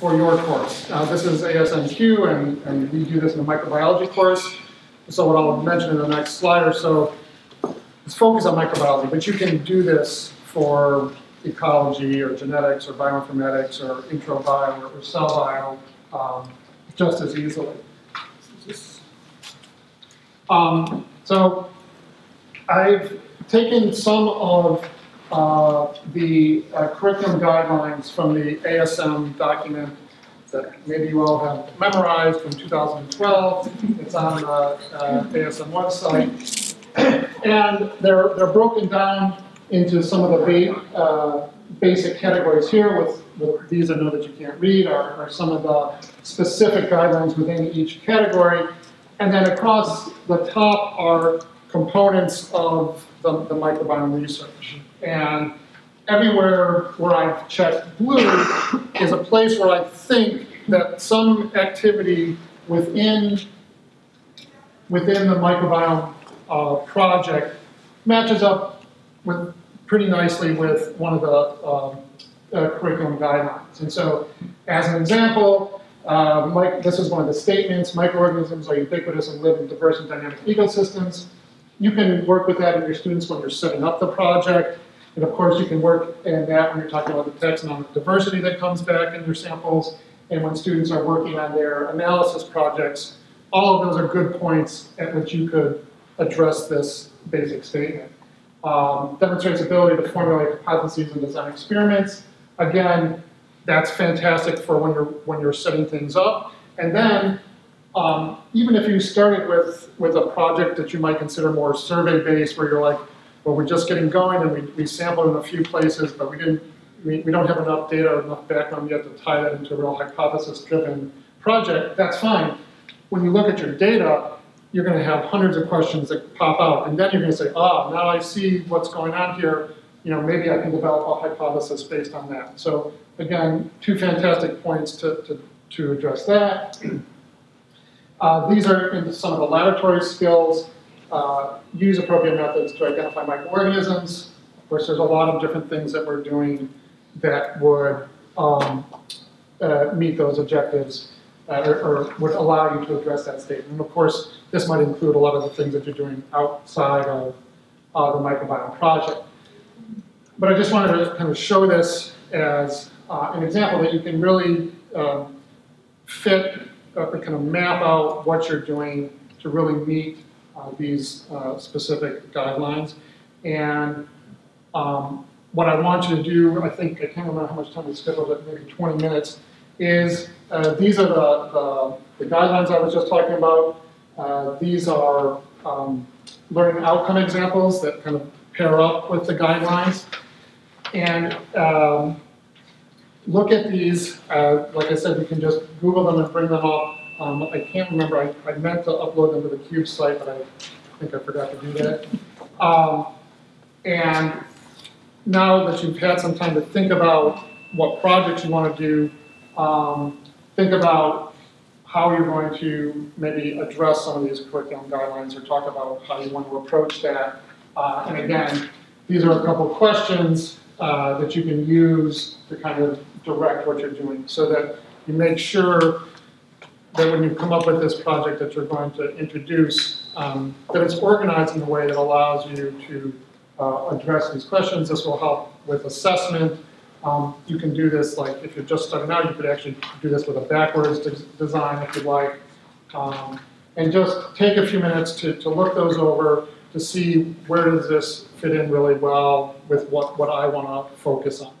for your course. This is ASMQ, and we do this in a microbiology course. So what I'll mention in the next slide or so is focus on microbiology, but you can do this for ecology or genetics or bioinformatics or intro bio or cell bio just as easily. So I've taken some of the curriculum guidelines from the ASM document that maybe you all have memorized from 2012. It's on the ASM website. And they're broken down into some of the basic categories here. With these I know that you can't read are some of the specific guidelines within each category. And then across the top are components of the microbiome research. And everywhere where I've checked blue is a place where I think that some activity within the microbiome project matches up pretty nicely with one of the curriculum guidelines. And so, as an example, this is one of the statements: microorganisms are ubiquitous and live in diverse and dynamic ecosystems. You can work with that in your students when you're setting up the project. And of course, you can work in that when you're talking about the taxonomic diversity that comes back in your samples, and when students are working on their analysis projects. All of those are good points at which you could address this basic statement. Demonstrates ability to formulate hypotheses and design experiments. Again, that's fantastic for when you're setting things up. And then, even if you started with a project that you might consider more survey-based, where you're like, well, we're just getting going and we sampled in a few places, but we don't have enough data or enough background yet to tie that into a real hypothesis-driven project, that's fine. When you look at your data, you're going to have hundreds of questions that pop out, and then you're going to say, now I see what's going on here. Maybe I can develop a hypothesis based on that. So again, two fantastic points to address that. These are into some of the laboratory skills. Use appropriate methods to identify microorganisms. Of course, there's a lot of different things that we're doing that would meet those objectives or would allow you to address that statement. And of course, this might include a lot of the things that you're doing outside of the microbiome project. But I just wanted to kind of show this as an example that you can really fit or kind of map out what you're doing to really meet these specific guidelines. And what I want you to do, I think, I can't remember how much time we scheduled, but maybe 20 minutes, is these are the guidelines I was just talking about. These are learning outcome examples that kind of pair up with the guidelines. And look at these. Like I said, you can just Google them and bring them up. I can't remember, I meant to upload them to the CUBE site, but I think I forgot to do that. And now that you've had some time to think about what projects you want to do, think about how you're going to maybe address some of these curriculum guidelines or talk about how you want to approach that. And again, these are a couple of questions that you can use to kind of direct what you're doing so that you make sure that when you come up with this project that you're going to introduce, that it's organized in a way that allows you to address these questions. This will help with assessment. You can do this, like if you're just starting out, you could actually do this with a backwards design if you'd like. And just take a few minutes to look those over to see where does this fit in really well with what I want to focus on.